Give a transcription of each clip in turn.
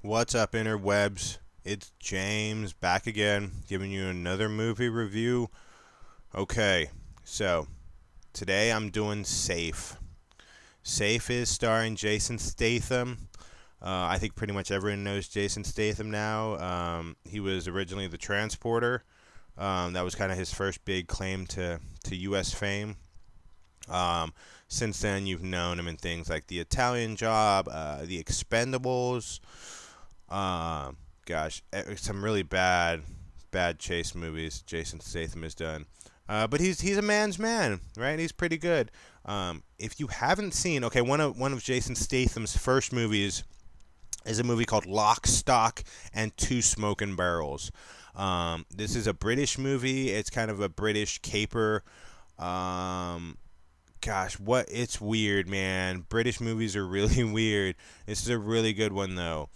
What's up, interwebs? It's James back again, giving you another movie review. Okay, so today I'm doing Safe. Safe is starring Jason Statham. I think pretty much everyone knows Jason Statham now. He was originally the transporter. That was kind of his first big claim to U.S. fame. Um, since then, you've known him in things like The Italian Job, The Expendables. Um, some really bad chase movies Jason Statham has done. But he's a man's man, right? He's pretty good. If you haven't seen, okay, one of Jason Statham's first movies is a movie called Lock, Stock, and Two Smoking Barrels. This is a British movie. It's kind of a British caper. Um, it's weird, man. British movies are really weird. This is a really good one though.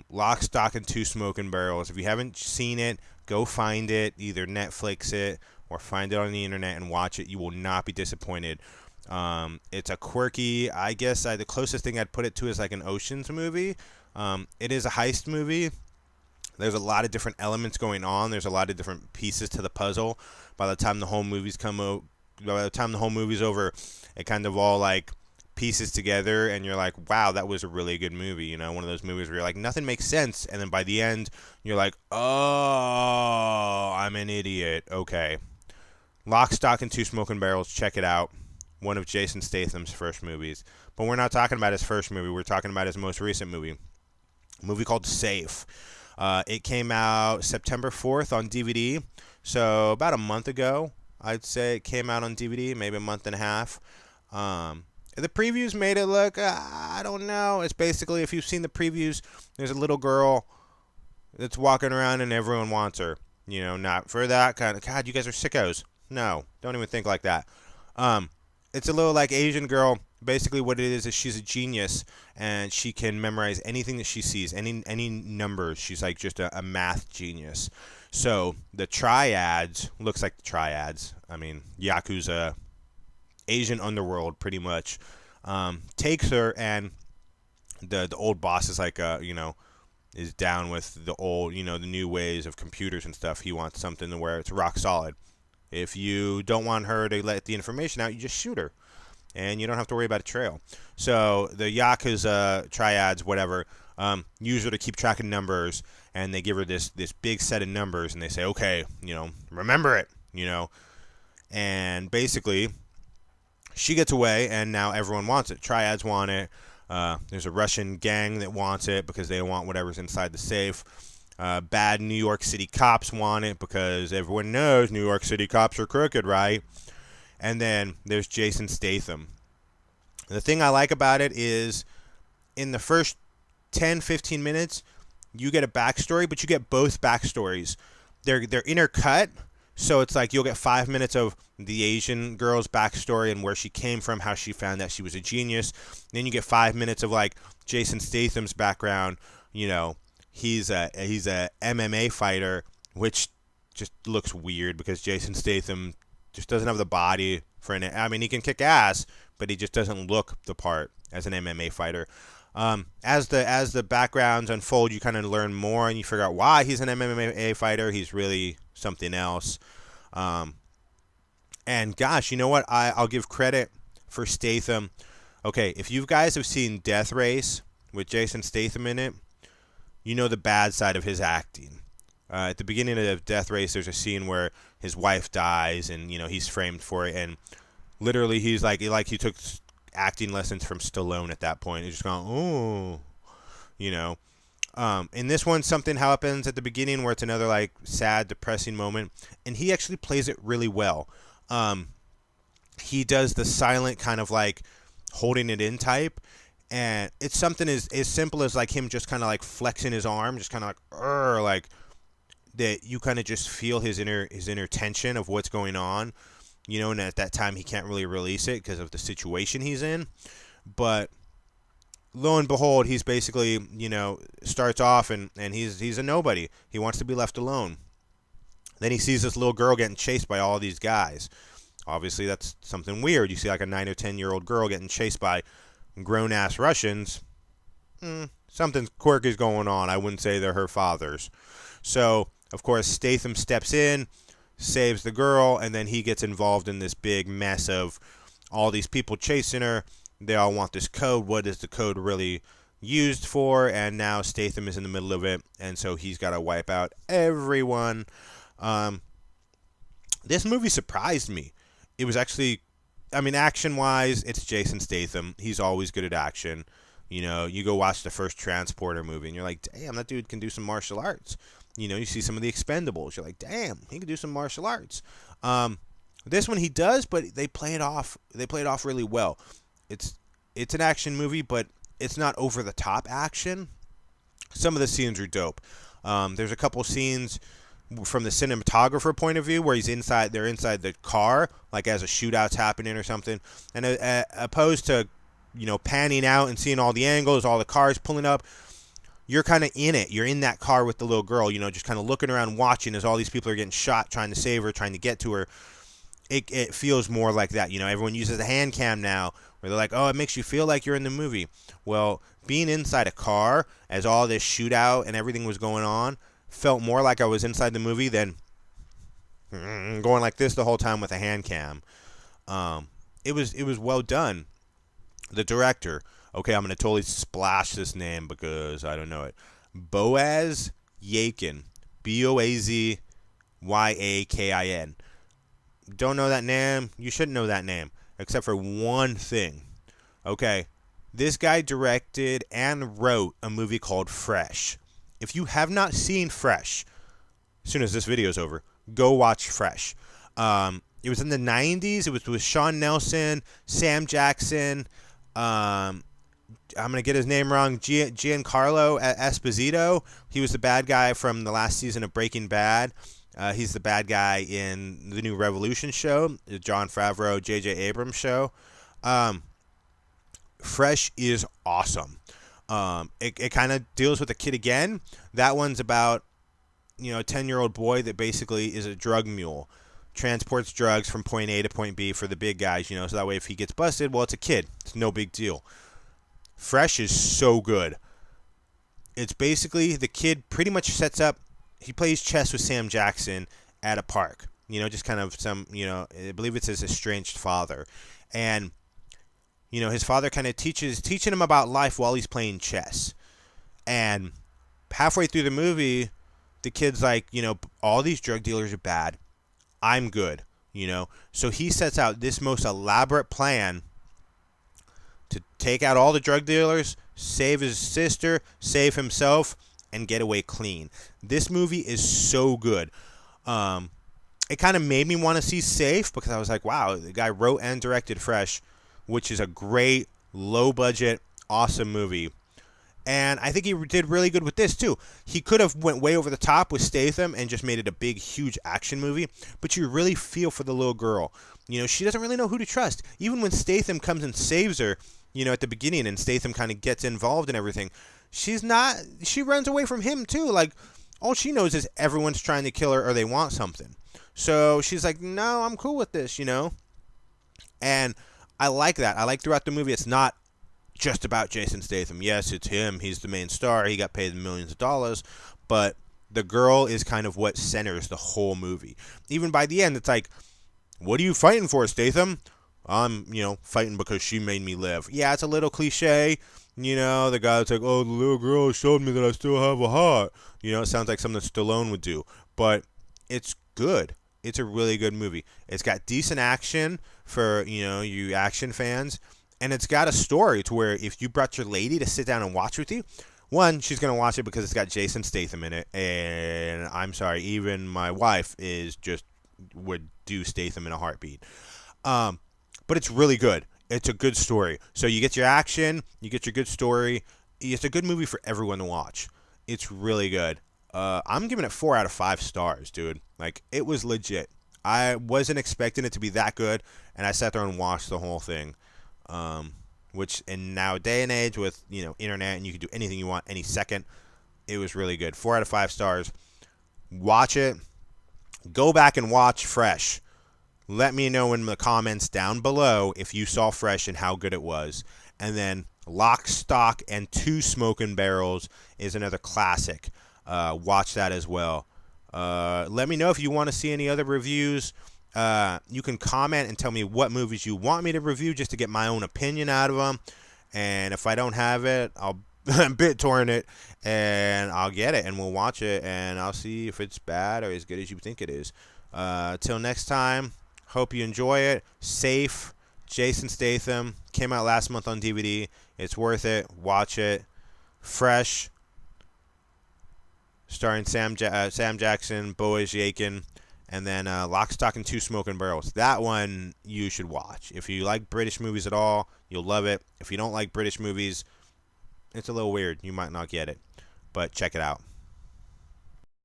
Lock, Stock, and Two Smoking Barrels. If you haven't seen it, go find it. Either Netflix it or find it on the internet and watch it. You will not be disappointed. It's a quirky, the closest thing I'd put it to is like an Ocean's movie. It is a heist movie. There's a lot of different elements going on. There's a lot of different pieces to the puzzle. By the time the whole movie's over, it kind of all like pieces together, and you're like, wow, that was a really good movie. You know, one of those movies where you're like, nothing makes sense, and then by the end, you're like, oh, I'm an idiot. Okay. Lock, Stock, and Two Smoking Barrels. Check it out. One of Jason Statham's first movies. But we're not talking about his first movie. We're talking about his most recent movie. A movie called Safe. It came out September 4th on DVD. So about a month ago, I'd say it came out on DVD, maybe a month and a half. The previews made it look, I don't know. It's basically, if you've seen the previews, there's a little girl that's walking around and everyone wants her. You know, not for that kind of, God, you guys are sickos. No, don't even think like that. It's a little like Asian girl. Basically, what it is she's a genius, and she can memorize anything that she sees, any numbers. She's like just a math genius. So the triads, looks like the triads. I mean, Yakuza, Asian underworld, pretty much, takes her, and the old boss is like, is down with the old, the new ways of computers and stuff. He wants something to where it's rock solid. If you don't want her to let the information out, you just shoot her, and you don't have to worry about a trail. So the Yakuza triads, whatever, use her to keep track of numbers, and they give her this big set of numbers, and they say, okay, remember it, and basically she gets away, and now everyone wants it. Triads want it. There's a Russian gang that wants it because they want whatever's inside the safe. Bad New York City cops want it because everyone knows New York City cops are crooked, right? And then there's Jason Statham. The thing I like about it is in the first 10, 15 minutes, you get a backstory, but you get both backstories. They're intercut, so it's like you'll get 5 minutes of the Asian girl's backstory and where she came from, how she found out she was a genius. Then you get 5 minutes of like Jason Statham's background. He's a MMA fighter, which just looks weird because Jason Statham just doesn't have the body for an. I mean, he can kick ass, but he just doesn't look the part as an MMA fighter. As the backgrounds unfold, you kind of learn more, and you figure out why he's an MMA fighter. He's really something else. And gosh, you know what? I'll give credit for Statham. Okay, if you guys have seen Death Race with Jason Statham in it, you know the bad side of his acting. At the beginning of Death Race, there's a scene where his wife dies, and he's framed for it, and literally he's like he took acting lessons from Stallone at that point. He's just going, oh, In this one, something happens at the beginning where it's another like sad, depressing moment, and he actually plays it really well. He does the silent kind of like holding it in type. And it's something as simple as like him just kind of like flexing his arm, just kind of like that. You kind of just feel his inner tension of what's going on, and at that time he can't really release it because of the situation he's in. But lo and behold, he's basically, starts off and he's a nobody. He wants to be left alone. Then he sees this little girl getting chased by all these guys. Obviously, that's something weird. You see like a 9 or 10-year-old girl getting chased by grown-ass Russians. something quirky is going on. I wouldn't say they're her fathers. So, of course, Statham steps in, saves the girl, and then he gets involved in this big mess of all these people chasing her. They all want this code. What is the code really used for? And now Statham is in the middle of it, and so he's got to wipe out everyone. This movie surprised me. It was actually, I mean, action-wise, it's Jason Statham. He's always good at action. You know, you go watch the first Transporter movie, and you're like, damn, that dude can do some martial arts. You know, you see some of the Expendables. You're like, damn, he can do some martial arts. This one he does, but they play it off. They play it off really well. It's an action movie, but it's not over the top action. Some of the scenes are dope. There's a couple scenes from the cinematographer point of view where they're inside the car, like as a shootout's happening or something, and opposed to, you know, panning out and seeing all the angles, all the cars pulling up. You're kind of in it. You're in that car with the little girl, you know, just kind of looking around, watching as all these people are getting shot, trying to save her, trying to get to her. It feels more like that. You know, everyone uses a hand cam now where they're like, oh, it makes you feel like you're in the movie. Well, being inside a car as all this shootout and everything was going on felt more like I was inside the movie than going like this the whole time with a hand cam. It was well done. The director, okay, I'm going to totally splash this name because I don't know it. Boaz Yakin. Boazyakin. Don't know that name? You shouldn't know that name, except for one thing. Okay, this guy directed and wrote a movie called Fresh. If you have not seen Fresh, as soon as this video is over, go watch Fresh. It was in the 90s. It was with Sean Nelson, Sam Jackson, I'm going to get his name wrong, Giancarlo Esposito. He was the bad guy from the last season of Breaking Bad. He's the bad guy in the new Revolution show, the Jon Favreau, J.J. Abrams show. Fresh is awesome. It kind of deals with a kid again. That one's about, you know, a 10-year-old boy that basically is a drug mule. Transports drugs from point A to point B for the big guys, you know, so that way if he gets busted, well, it's a kid. It's no big deal. Fresh is so good. It's basically the kid pretty much sets up, he plays chess with Sam Jackson at a park. You know, just kind of some, you know, I believe it's his estranged father. And, you know, his father kind of teaching him about life while he's playing chess. And halfway through the movie, the kid's like, you know, all these drug dealers are bad. I'm good, you know. So he sets out this most elaborate plan to take out all the drug dealers, save his sister, save himself, and get away clean. This movie is so good. It kind of made me want to see Safe because I was like, wow, the guy wrote and directed Fresh, which is a great, low-budget, awesome movie. And I think he did really good with this, too. He could have went way over the top with Statham and just made it a big, huge action movie. But you really feel for the little girl. You know, she doesn't really know who to trust. Even when Statham comes and saves her, you know, at the beginning, and Statham kind of gets involved in everything, she runs away from him, too. Like, all she knows is everyone's trying to kill her or they want something. So she's like, no, I'm cool with this, you know. And I like that. I like throughout the movie it's not just about Jason Statham. Yes, it's him. He's the main star. He got paid millions of dollars. But the girl is kind of what centers the whole movie. Even by the end, it's like, what are you fighting for, Statham? I'm, you know, fighting because she made me live. Yeah, it's a little cliche. You know, the guy's like, oh, the little girl showed me that I still have a heart. You know, it sounds like something Stallone would do. But it's good. It's a really good movie. It's got decent action for, you know, you action fans. And it's got a story to where if you brought your lady to sit down and watch with you, one, she's going to watch it because it's got Jason Statham in it. And I'm sorry, even my wife would do Statham in a heartbeat. But it's really good. It's a good story. So you get your action, you get your good story. It's a good movie for everyone to watch. It's really good. I'm giving it 4 out of 5 stars, dude. Like, it was legit. I wasn't expecting it to be that good, and I sat there and watched the whole thing. Which in now day and age with, you know, internet and you can do anything you want any second, it was really good. 4 out of 5 stars. Watch it. Go back and watch Fresh. Let me know in the comments down below if you saw Fresh and how good it was. And then Lock, Stock, and Two Smoking Barrels is another classic. Watch that as well. Let me know if you want to see any other reviews. You can comment and tell me what movies you want me to review just to get my own opinion out of them. And if I don't have it, I'll BitTorrent it and I'll get it and we'll watch it and I'll see if it's bad or as good as you think it is. Till next time, hope you enjoy it. Safe. Jason Statham came out last month on DVD. It's worth it. Watch it. Fresh. Starring Sam Jackson, Boaz Yakin, and then Lock, Stock, and Two Smoking Barrels. That one you should watch. If you like British movies at all, you'll love it. If you don't like British movies, it's a little weird. You might not get it, but check it out.